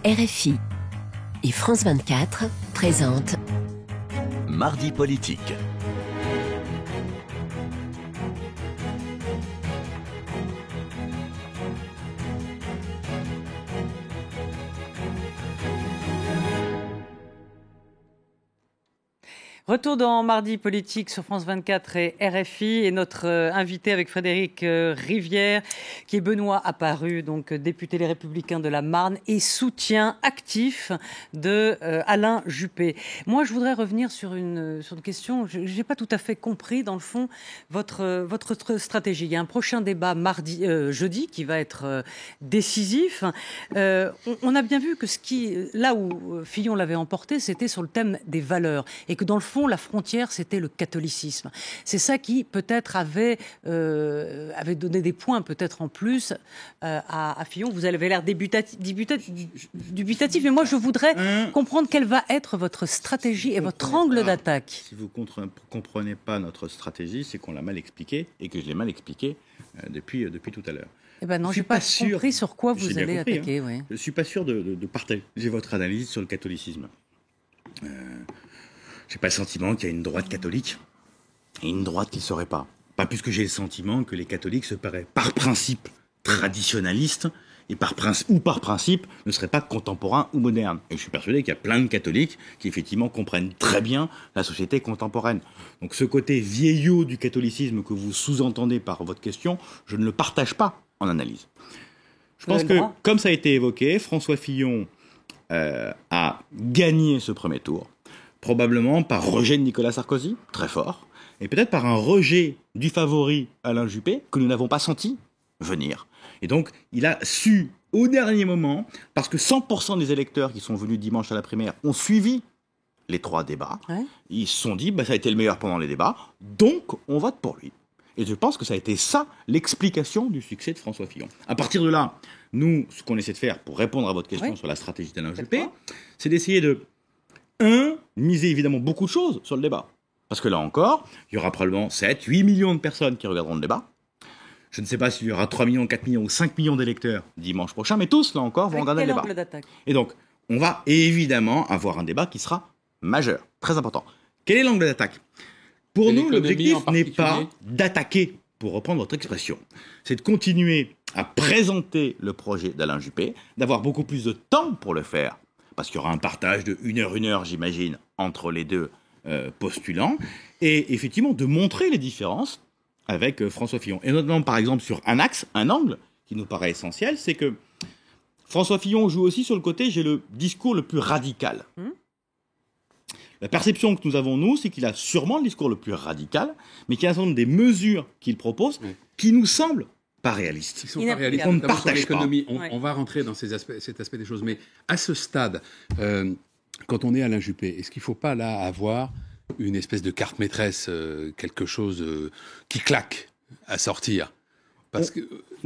RFI et France 24 présentent Mardi politique. Retour dans Mardi politique sur France 24 et RFI et notre invité avec Frédéric Rivière qui est Benoît Apparu, donc député Les Républicains de la Marne et soutien actif de Alain Juppé. Moi, je voudrais revenir sur une question. Je n'ai pas tout à fait compris dans le fond votre stratégie. Il y a un prochain débat jeudi qui va être décisif. On a bien vu que là où Fillon l'avait emporté, c'était sur le thème des valeurs et que dans le fond, la frontière, c'était le catholicisme. C'est ça qui, peut-être, avait donné des points, peut-être en plus, à Fillon. Vous avez l'air dubitatif, mais moi, je voudrais comprendre quelle va être votre stratégie et votre angle d'attaque. Si vous ne comprenez pas notre stratégie, c'est qu'on l'a mal expliquée et que je l'ai mal expliquée depuis tout à l'heure. Eh ben non, je n'ai pas compris sur quoi vous allez attaquer. Oui. Je ne suis pas sûr de partager votre analyse sur le catholicisme. Je n'ai pas le sentiment qu'il y a une droite catholique et une droite qui ne serait pas. Pas plus que j'ai le sentiment que les catholiques se paraissent par principe traditionnalistes et par principe ne seraient pas contemporains ou modernes. Et je suis persuadé qu'il y a plein de catholiques qui effectivement comprennent très bien la société contemporaine. Donc ce côté vieillot du catholicisme que vous sous-entendez par votre question, je ne le partage pas en analyse. Je pense que, comme ça a été évoqué, François Fillon a gagné ce premier tour. Probablement par rejet de Nicolas Sarkozy, très fort, et peut-être par un rejet du favori Alain Juppé, que nous n'avons pas senti venir. Et donc, il a su, au dernier moment, parce que 100% des électeurs qui sont venus dimanche à la primaire ont suivi les 3 débats, ils se sont dit, ça a été le meilleur pendant les débats, donc on vote pour lui. Et je pense que ça a été ça, l'explication du succès de François Fillon. À partir de là, nous, ce qu'on essaie de faire pour répondre à votre question sur la stratégie d'Alain Juppé, c'est d'essayer de miser évidemment beaucoup de choses sur le débat. Parce que là encore, il y aura probablement 7, 8 millions de personnes qui regarderont le débat. Je ne sais pas s'il y aura 3 millions, 4 millions ou 5 millions d'électeurs dimanche prochain, mais tous, là encore, vont regarder le débat. Et donc, on va évidemment avoir un débat qui sera majeur, très important. Quel est l'angle d'attaque ? Pour nous, l'objectif n'est pas d'attaquer, pour reprendre votre expression. C'est de continuer à présenter le projet d'Alain Juppé, d'avoir beaucoup plus de temps pour le faire, parce qu'il y aura un partage de 1 heure, j'imagine, entre les deux postulants, et effectivement de montrer les différences avec François Fillon. Et notamment, par exemple, sur un axe, un angle, qui nous paraît essentiel, c'est que François Fillon joue aussi sur le côté, j'ai le discours le plus radical. La perception que nous avons, nous, c'est qu'il a sûrement le discours le plus radical, mais qu'il y a un certain nombre des mesures qu'il propose qui nous semblent pas réalistes. Ils sont pas réalistes. On ne partage pas. On va rentrer dans cet aspect des choses. Mais à ce stade, quand on est Alain Juppé, est-ce qu'il ne faut pas là avoir une espèce de carte maîtresse, quelque chose qui claque à sortir ? Parce que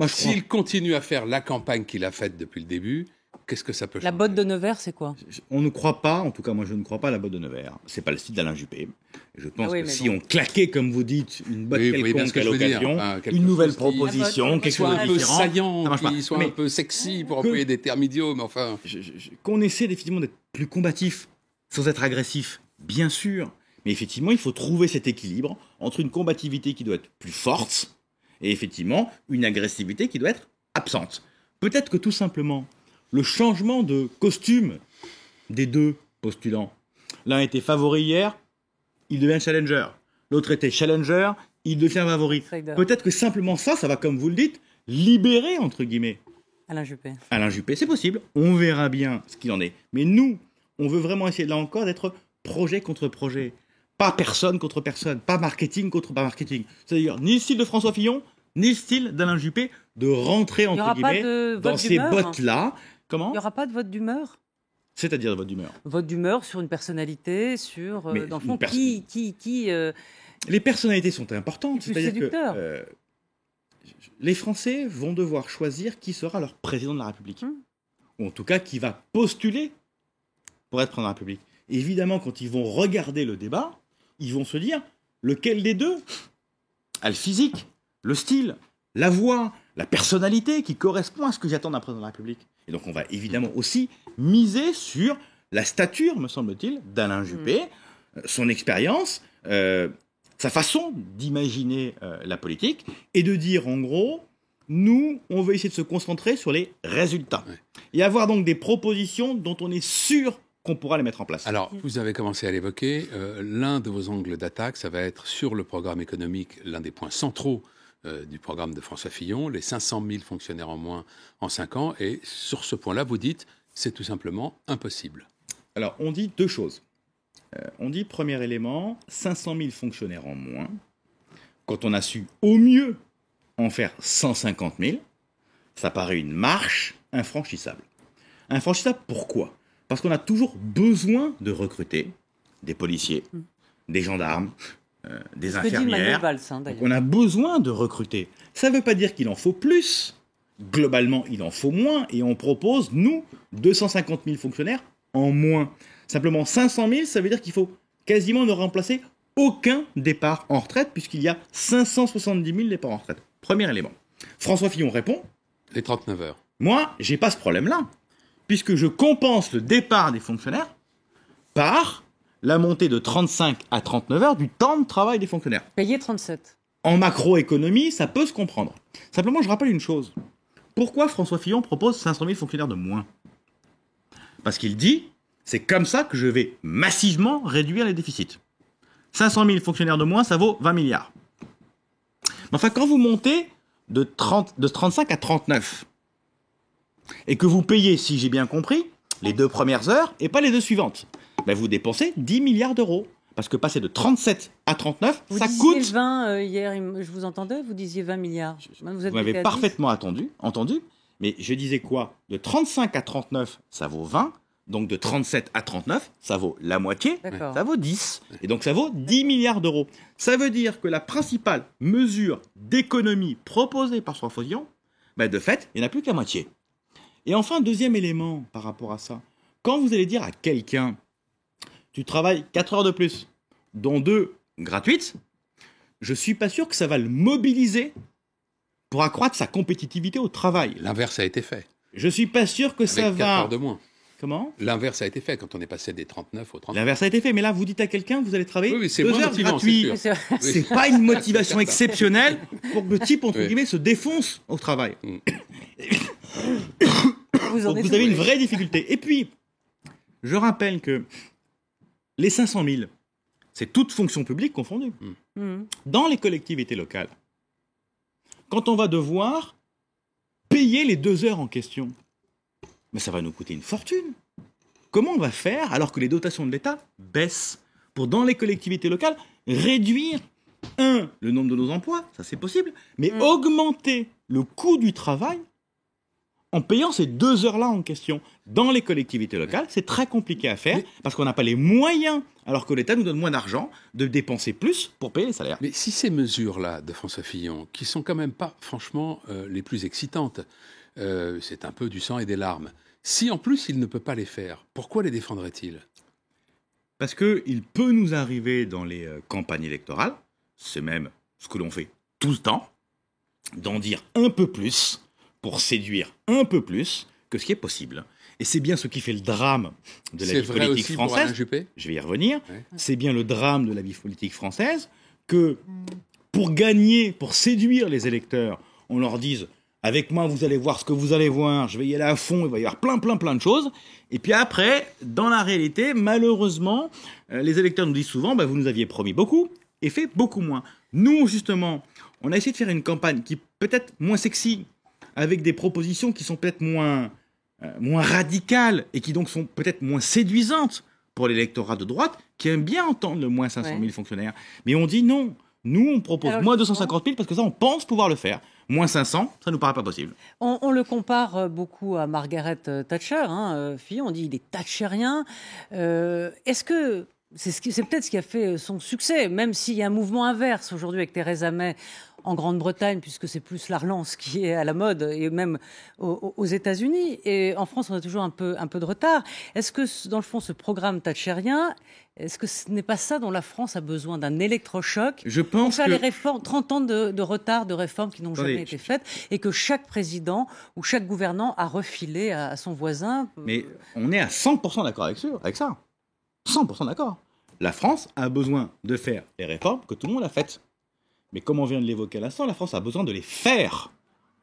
s'il continue à faire la campagne qu'il a faite depuis le début, qu'est-ce que ça peut changer ? La botte de Nevers, c'est quoi ? On ne croit pas, en tout cas moi je ne crois pas à la botte de Nevers. C'est pas le style d'Alain Juppé. Je pense que si on claquait, comme vous dites, une botte quelconque à l'occasion, une nouvelle proposition, quelque chose de différent, saillant, qui soit un peu sexy pour employer des termes idiots, mais enfin... Qu'on essaie effectivement d'être plus combatif, sans être agressif, bien sûr. Mais effectivement, il faut trouver cet équilibre entre une combativité qui doit être plus forte et effectivement une agressivité qui doit être absente. Peut-être que tout simplement, le changement de costume des deux postulants. L'un était favori hier, il devient challenger. L'autre était challenger, il devient favori. Peut-être que simplement ça va, comme vous le dites, libérer, entre guillemets, Alain Juppé. Alain Juppé, c'est possible. On verra bien ce qu'il en est. Mais nous, on veut vraiment essayer, là encore, d'être projet contre projet. Pas personne contre personne, pas marketing contre pas marketing. C'est-à-dire ni le style de François Fillon, ni le style d'Alain Juppé de rentrer, entre guillemets, dans ces bottes-là. Comment ? Il n'y aura pas de vote d'humeur ? C'est-à-dire de vote d'humeur ? Vote d'humeur sur une personnalité, sur, dans le fond, Les personnalités sont importantes. C'est-à-dire que les Français vont devoir choisir qui sera leur président de la République. Ou en tout cas, qui va postuler pour être président de la République. Et évidemment, quand ils vont regarder le débat, ils vont se dire lequel des deux a le physique, le style, la voix, la personnalité qui correspond à ce que j'attends d'un président de la République. Et donc on va évidemment aussi miser sur la stature, me semble-t-il, d'Alain Juppé, son expérience, sa façon d'imaginer la politique, et de dire en gros, nous, on veut essayer de se concentrer sur les résultats. Ouais. Et avoir donc des propositions dont on est sûr qu'on pourra les mettre en place. Alors, vous avez commencé à l'évoquer, l'un de vos angles d'attaque, ça va être sur le programme économique, l'un des points centraux du programme de François Fillon, les 500 000 fonctionnaires en moins en 5 ans, et sur ce point-là, vous dites, c'est tout simplement impossible. Alors, on dit deux choses. On dit, premier élément, 500 000 fonctionnaires en moins, quand on a su au mieux en faire 150 000, ça paraît une marche infranchissable. Infranchissable, pourquoi ? Parce qu'on a toujours besoin de recruter des policiers, des gendarmes, des infirmières. Valls, hein, on a besoin de recruter. Ça ne veut pas dire qu'il en faut plus. Globalement, il en faut moins. Et on propose, nous, 250 000 fonctionnaires en moins. Simplement 500 000, ça veut dire qu'il faut quasiment ne remplacer aucun départ en retraite, puisqu'il y a 570 000 départs en retraite. Premier élément. François Fillon répond. Les 39 heures. Moi, j'ai pas ce problème-là, puisque je compense le départ des fonctionnaires par la montée de 35 à 39 heures du temps de travail des fonctionnaires. Payé 37. En macroéconomie, ça peut se comprendre. Simplement, je rappelle une chose. Pourquoi François Fillon propose 500 000 fonctionnaires de moins ? Parce qu'il dit, c'est comme ça que je vais massivement réduire les déficits. 500 000 fonctionnaires de moins, ça vaut 20 milliards. Mais enfin, quand vous montez de 35 à 39, et que vous payez, si j'ai bien compris, les 2 premières heures et pas les 2 suivantes, ben vous dépensez 10 milliards d'euros. Parce que passer de 37 à 39, vous ça disiez coûte... 20 hier, je vous entendais, vous disiez 20 milliards. Vous m'avez parfaitement entendu, mais je disais quoi ? De 35 à 39, ça vaut 20, donc de 37 à 39, ça vaut la moitié, ça vaut 10, et donc ça vaut 10 milliards d'euros. Ça veut dire que la principale mesure d'économie proposée par François Fillon, ben de fait, il n'y en a plus qu'à moitié. Et enfin, deuxième élément par rapport à ça, quand vous allez dire à quelqu'un, tu travailles 4 heures de plus, dont 2 gratuites, je ne suis pas sûr que ça va le mobiliser pour accroître sa compétitivité au travail. L'inverse a été fait. Je ne suis pas sûr que ça va... Avec 4 heures de moins. Comment ? L'inverse a été fait quand on est passé des 39 aux 39. L'inverse a été fait, mais là, vous dites à quelqu'un, vous allez travailler 2 heures gratuites. C'est pas une motivation exceptionnelle pour que le type, entre guillemets, se défonce au travail. Donc vous avez une vraie difficulté. Et puis, je rappelle que les 500 000, c'est toute fonction publique confondue. Dans les collectivités locales, quand on va devoir payer les 2 heures en question, mais ça va nous coûter une fortune. Comment on va faire alors que les dotations de l'État baissent pour, dans les collectivités locales, réduire, le nombre de nos emplois, ça c'est possible, mais augmenter le coût du travail en payant ces 2 heures-là en question. Dans les collectivités locales, c'est très compliqué à faire parce qu'on n'a pas les moyens, alors que l'État nous donne moins d'argent, de dépenser plus pour payer les salaires. Mais si ces mesures-là de François Fillon, qui sont quand même pas, franchement, les plus excitantes, c'est un peu du sang et des larmes, si en plus il ne peut pas les faire, pourquoi les défendrait-il ? Parce qu'il peut nous arriver dans les campagnes électorales, c'est même ce que l'on fait tout le temps, d'en dire un peu plus pour séduire un peu plus que ce qui est possible. Et c'est bien ce qui fait le drame de la vie politique française. Je vais y revenir. Ouais. C'est bien le drame de la vie politique française que pour gagner, pour séduire les électeurs, on leur dise « avec moi, vous allez voir ce que vous allez voir, je vais y aller à fond, il va y avoir plein de choses ». Et puis après, dans la réalité, malheureusement, les électeurs nous disent souvent bah, « vous nous aviez promis beaucoup et fait beaucoup moins ». Nous, justement, on a essayé de faire une campagne qui est peut-être moins sexy, avec des propositions qui sont peut-être moins radicales et qui donc sont peut-être moins séduisantes pour l'électorat de droite, qui aime bien entendre le moins 500 000 fonctionnaires. Mais on dit non. Nous, on propose moins 250 000 parce que ça, on pense pouvoir le faire. Moins 500, ça nous paraît pas possible. On le compare beaucoup à Margaret Thatcher. Fillon, on dit il est thatcherien. Est-ce que c'est peut-être ce qui a fait son succès, même s'il y a un mouvement inverse aujourd'hui avec Theresa May. en Grande-Bretagne, puisque c'est plus la relance qui est à la mode, et même aux États-Unis. Et en France, on a toujours un peu de retard. Est-ce que, dans le fond, ce programme thatchérien, est-ce que ce n'est pas ça dont la France a besoin, d'un électrochoc Je pour pense faire que... les réformes, 30 ans de retard de réformes qui n'ont Attendez, jamais été faites, et que chaque président ou chaque gouvernant a refilé à son voisin. Mais on est à 100% d'accord avec ça. 100% d'accord. La France a besoin de faire les réformes que tout le monde a faites. Mais comme on vient de l'évoquer à l'instant, la France a besoin de les faire.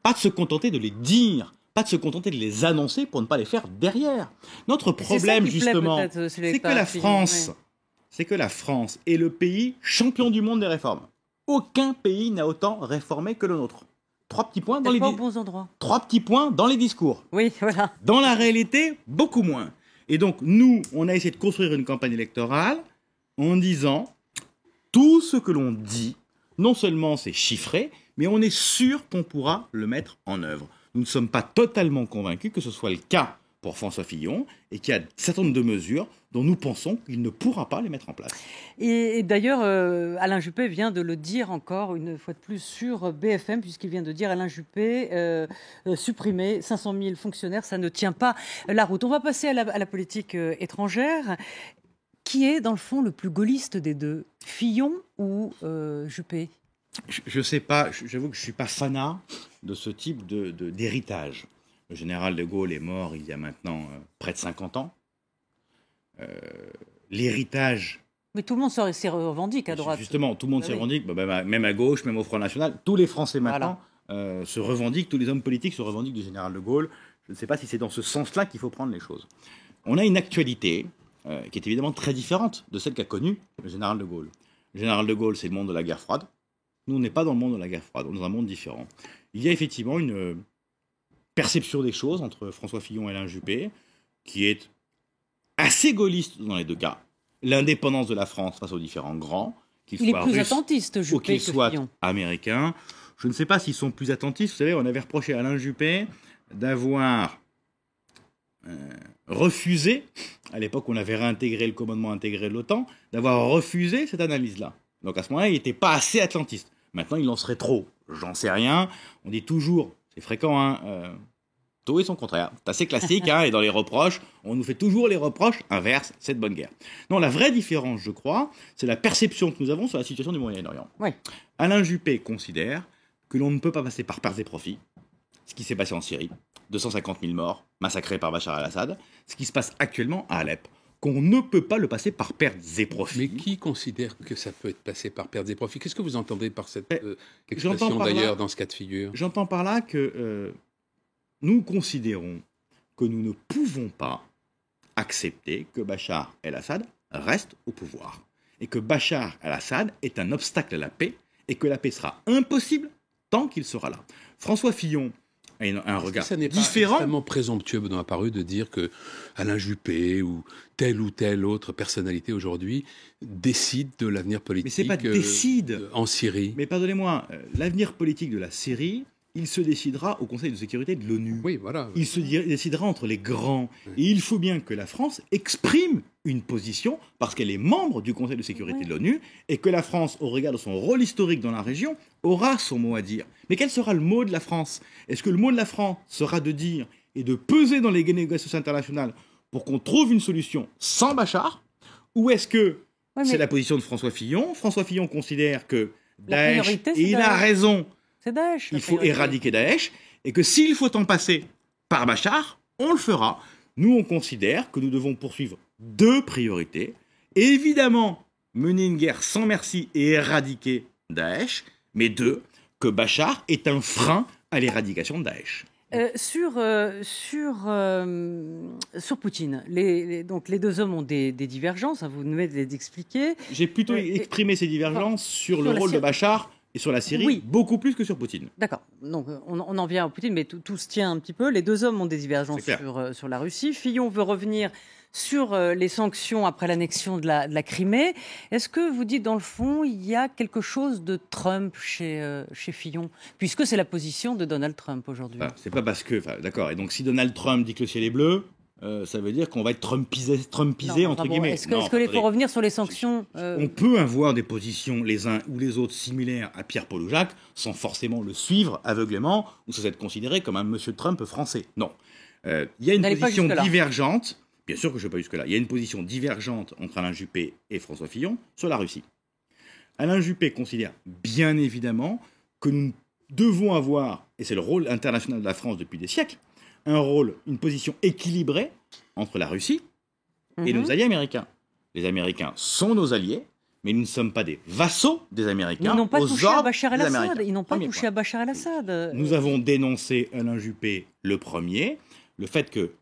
Pas de se contenter de les dire, pas de se contenter de les annoncer pour ne pas les faire derrière. Notre problème, justement, c'est que la France est le pays champion du monde des réformes. Aucun pays n'a autant réformé que le nôtre. 3 petits points dans les bons endroits. 3 petits points dans les discours. Oui, voilà. Dans la réalité, beaucoup moins. Et donc, nous, on a essayé de construire une campagne électorale en disant tout ce que l'on dit, non seulement c'est chiffré, mais on est sûr qu'on pourra le mettre en œuvre. Nous ne sommes pas totalement convaincus que ce soit le cas pour François Fillon et qu'il y a un certain nombre de mesures dont nous pensons qu'il ne pourra pas les mettre en place. Et d'ailleurs, Alain Juppé vient de le dire encore une fois de plus sur BFM, puisqu'il vient de dire, Alain Juppé, supprimer 500 000 fonctionnaires, ça ne tient pas la route. On va passer à la politique étrangère. Qui est, dans le fond, le plus gaulliste des deux, Fillon ou Juppé? Je ne sais pas, j'avoue que je ne suis pas fanat de ce type d'héritage. Le général de Gaulle est mort il y a maintenant près de 50 ans. L'héritage... Mais tout le monde s'y revendique à droite. Justement, tout le monde s'y revendique, même à gauche, même au Front National. Tous les Français maintenant se revendiquent, tous les hommes politiques se revendiquent du général de Gaulle. Je ne sais pas si c'est dans ce sens-là qu'il faut prendre les choses. On a une actualité qui est évidemment très différente de celle qu'a connue le général de Gaulle. Le général de Gaulle, c'est le monde de la guerre froide. Nous, on n'est pas dans le monde de la guerre froide, on est dans un monde différent. Il y a effectivement une perception des choses entre François Fillon et Alain Juppé, qui est assez gaulliste dans les deux cas. L'indépendance de la France face aux différents grands, qu'ils soient russes attentiste, Juppé, ou qu'ils soient Fillon. Américains. Je ne sais pas s'ils sont plus attentifs. Vous savez, on avait reproché à Alain Juppé d'avoir refusé, à l'époque où on avait réintégré le commandement intégré de l'OTAN, d'avoir refusé cette analyse-là. Donc à ce moment-là, il n'était pas assez atlantiste. Maintenant, il en serait trop. J'en sais rien. On dit toujours, c'est fréquent, tout et son contraire. C'est assez classique, et dans les reproches, on nous fait toujours les reproches inverses, c'est de bonne guerre. Non, la vraie différence, je crois, c'est la perception que nous avons sur la situation du Moyen-Orient. Oui. Alain Juppé considère que l'on ne peut pas passer par pertes et profits. Ce qui s'est passé en Syrie, 250 000 morts, massacrés par Bachar el-Assad, ce qui se passe actuellement à Alep, qu'on ne peut pas le passer par pertes et profits. Mais qui considère que ça peut être passé par pertes et profits? Qu'est-ce que vous entendez par cette expression d'ailleurs dans ce cas de figure? J'entends par là que nous considérons que nous ne pouvons pas accepter que Bachar el-Assad reste au pouvoir. Et que Bachar el-Assad est un obstacle à la paix et que la paix sera impossible tant qu'il sera là. François Fillon a un regard ça n'est différent. pas extrêmement présomptueux, Benoît Apparu, de dire que Alain Juppé ou telle autre personnalité aujourd'hui décide de l'avenir politique. Mais c'est pas décide en Syrie. Mais pardonnez-moi, l'avenir politique de la Syrie, il se décidera au Conseil de sécurité de l'ONU. Oui, voilà. Il se décidera entre les grands. Et il faut bien que la France exprime une position, parce qu'elle est membre du Conseil de sécurité de l'ONU, et que la France, au regard de son rôle historique dans la région, aura son mot à dire. Mais quel sera le mot de la France? Est-ce que le mot de la France sera de dire et de peser dans les négociations internationales pour qu'on trouve une solution sans Bachar? Ou est-ce que c'est la position de François Fillon? François Fillon considère que Daesh, et il a raison, Daesh, il faut éradiquer Daesh, et que s'il faut en passer par Bachar, on le fera. Nous, on considère que nous devons poursuivre 2 priorités. Évidemment, mener une guerre sans merci et éradiquer Daesh, mais 2, que Bachar est un frein à l'éradication de Daesh. Sur Poutine, donc les deux hommes ont des divergences, vous venez de les expliquer. J'ai plutôt exprimé ces divergences sur le rôle de Bachar et sur la Syrie, beaucoup plus que sur Poutine. D'accord, donc on en vient à Poutine, mais tout se tient un petit peu. Les deux hommes ont des divergences sur la Russie. Fillon veut revenir sur les sanctions après l'annexion de la Crimée. Est-ce que vous dites, dans le fond, il y a quelque chose de Trump chez Fillon, puisque c'est la position de Donald Trump aujourd'hui? C'est pas parce que... d'accord, et donc si Donald Trump dit que le ciel est bleu, ça veut dire qu'on va être trumpisé Non, entre enfin bon, guillemets. Est-ce Non, qu'il faut attendez. revenir sur les sanctions On peut avoir des positions les uns ou les autres similaires à Pierre, Paul ou Jacques sans forcément le suivre aveuglément ou sans être considéré comme un monsieur Trump français. Non. Il y a une N'allez pas position jusque-là. divergente, bien sûr que je ne vais pas jusque-là, il y a une position divergente entre Alain Juppé et François Fillon sur la Russie. Alain Juppé considère bien évidemment que nous devons avoir, et c'est le rôle international de la France depuis des siècles, un rôle, une position équilibrée entre la Russie et nos alliés américains. Les Américains sont nos alliés, mais nous ne sommes pas des vassaux des Américains. Ils n'ont pas aux touché à ordres Bachar des el-Assad. Américains. Ils n'ont pas Premier touché point. à Bachar el-Assad. Nous avons dénoncé Alain Juppé le premier, le fait que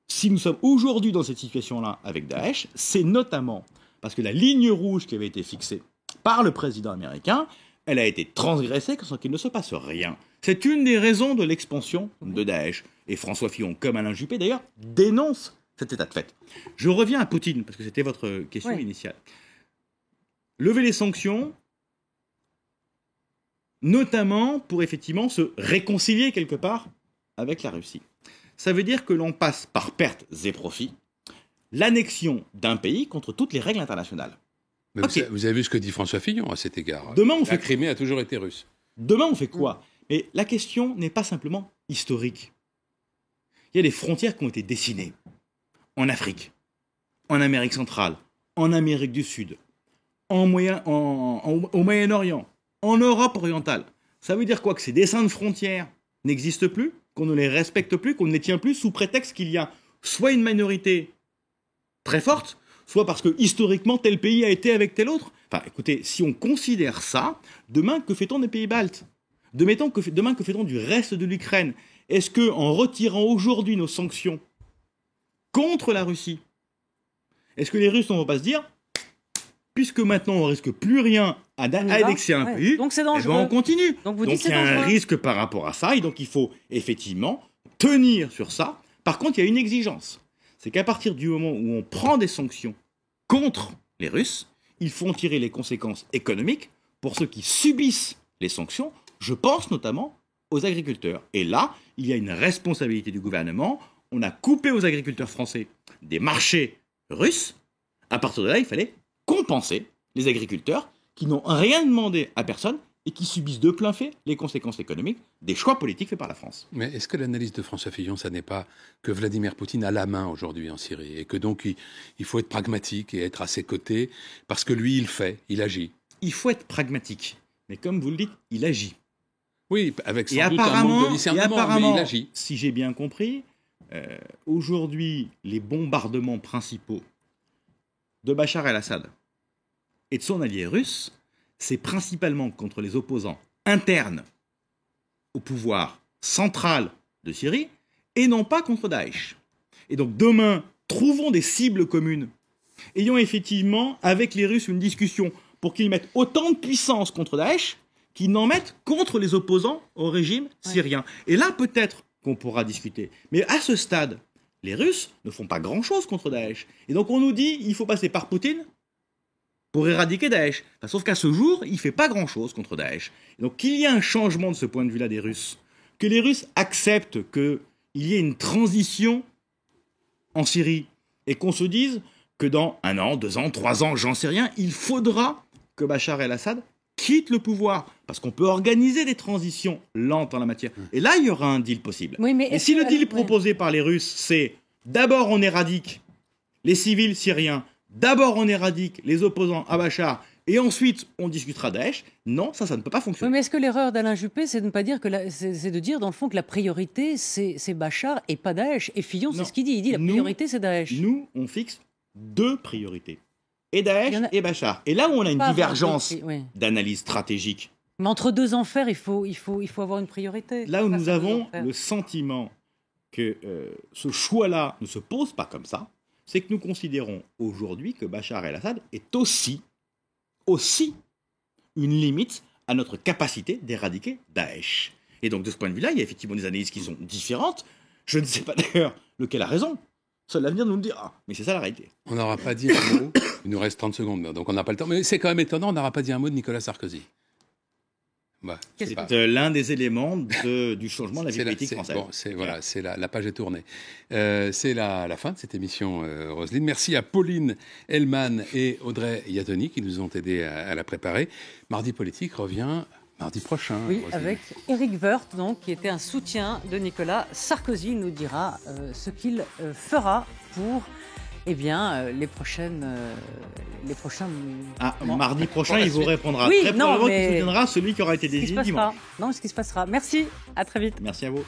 si nous sommes aujourd'hui dans cette situation-là avec Daesh, c'est notamment parce que la ligne rouge qui avait été fixée par le président américain, elle a été transgressée sans qu'il ne se passe rien. C'est une des raisons de l'expansion de Daesh. Et François Fillon, comme Alain Juppé d'ailleurs, dénonce cet état de fait. Je reviens à Poutine, parce que c'était votre question Oui. initiale. Lever les sanctions, notamment pour effectivement se réconcilier quelque part avec la Russie. Ça veut dire que l'on passe par pertes et profits l'annexion d'un pays contre toutes les règles internationales. Mais Ok. vous avez vu ce que dit François Fillon à cet égard. Demain, on La fait Crimée a toujours été russe. Demain, on fait quoi? Mais la question n'est pas simplement historique. Il y a des frontières qui ont été dessinées en Afrique, en Amérique centrale, en Amérique du Sud, au Moyen-Orient, en Europe orientale. Ça veut dire quoi? Que ces dessins de frontières n'existent plus, qu'on ne les respecte plus, qu'on ne les tient plus sous prétexte qu'il y a soit une minorité très forte, soit parce que historiquement tel pays a été avec tel autre. Enfin, écoutez, si on considère ça, demain, que fait-on des pays baltes? Demain, que fait-on du reste de l'Ukraine? Est-ce que, en retirant aujourd'hui nos sanctions contre la Russie, est-ce que les Russes ne vont pas se dire, puisque maintenant on risque plus rien à On y va. annexer un Ouais. pays, Donc c'est eh ben, dangereux. on continue. Donc vous dites Donc c'est il y a un dangereux. risque par rapport à ça, et donc il faut effectivement tenir sur ça. Par contre, il y a une exigence. C'est qu'à partir du moment où on prend des sanctions contre les Russes, il faut en tirer les conséquences économiques pour ceux qui subissent les sanctions. Je pense notamment aux agriculteurs. Et là, il y a une responsabilité du gouvernement. On a coupé aux agriculteurs français des marchés russes. À partir de là, il fallait compenser les agriculteurs qui n'ont rien demandé à personne et qui subissent de plein fait les conséquences économiques des choix politiques faits par la France. Mais est-ce que l'analyse de François Fillon, ça n'est pas que Vladimir Poutine a la main aujourd'hui en Syrie et que donc il faut être pragmatique et être à ses côtés parce que lui, il agit. Il faut être pragmatique. Mais comme vous le dites, il agit. Oui, avec sans Et doute un manque de et discernement, mais apparemment, il agit. si j'ai bien compris, aujourd'hui, les bombardements principaux de Bachar el-Assad et de son allié russe, c'est principalement contre les opposants internes au pouvoir central de Syrie et non pas contre Daesh. Et donc demain, trouvons des cibles communes. Ayons effectivement avec les Russes une discussion pour qu'ils mettent autant de puissance contre Daesh qu'ils n'en mettent contre les opposants au régime syrien. Et là, peut-être qu'on pourra discuter. Mais à ce stade, les Russes ne font pas grand-chose contre Daesh. Et donc on nous dit il faut passer par Poutine pour éradiquer Daesh. Enfin, sauf qu'à ce jour, il ne fait pas grand-chose contre Daesh. Et donc qu'il y ait un changement de ce point de vue-là des Russes, que les Russes acceptent qu'il y ait une transition en Syrie et qu'on se dise que dans 1 an, 2 ans, 3 ans, j'en sais rien, il faudra que Bachar el-Assad quitte le pouvoir. Parce qu'on peut organiser des transitions lentes en la matière. Et là, il y aura un deal possible. Oui, mais Et est-ce si que- le deal ouais. proposé par les Russes, c'est d'abord on éradique les civils syriens, d'abord on éradique les opposants à Bachar, et ensuite on discutera Daesh, non, ça ne peut pas Oui, fonctionner. mais est-ce que l'erreur d'Alain Juppé, c'est de ne pas dire que c'est de dire dans le fond que la priorité c'est Bachar et pas Daesh. Et Fillon, c'est Non. ce qu'il dit. Il dit la Nous- priorité c'est Daesh. Nous, on fixe 2 priorités. Et Daesh Il y en a- et Bachar. Et là où on a une Pas avoir divergence d'autres- oui. d'analyse stratégique, Mais entre deux enfers, il faut avoir une priorité. là où Face nous à deux avons enfers. le sentiment que ce choix-là ne se pose pas comme ça, c'est que nous considérons aujourd'hui que Bachar el-Assad est aussi une limite à notre capacité d'éradiquer Daesh. Et donc de ce point de vue-là, il y a effectivement des analyses qui sont différentes. Je ne sais pas d'ailleurs lequel a raison. Seul l'avenir nous le dira. Mais c'est ça la réalité. On n'aura pas dit un mot. Il nous reste 30 secondes, donc on n'a pas le temps. Mais c'est quand même étonnant, on n'aura pas dit un mot de Nicolas Sarkozy. Bah, Qu'est-ce c'est que- pas- C'est l'un des éléments du changement de la vie c'est politique c'est- française. bon, voilà, c'est la page est tournée. C'est la fin de cette émission, Roselyne. Merci à Pauline Hellman et Audrey Yatoni qui nous ont aidés à la préparer. Mardi Politique revient mardi prochain. Oui, Roselyne. avec Éric Woerth, donc, qui était un soutien de Nicolas Sarkozy. Il nous dira ce qu'il fera pour les prochains. Mardi prochain, il vous répondra. Oui, Très non, probablement mais- qu'il soutiendra celui qui aura été Ce qui se désigné dimanche. passera. Non, ce qui se passera. Merci, à très vite. Merci à vous.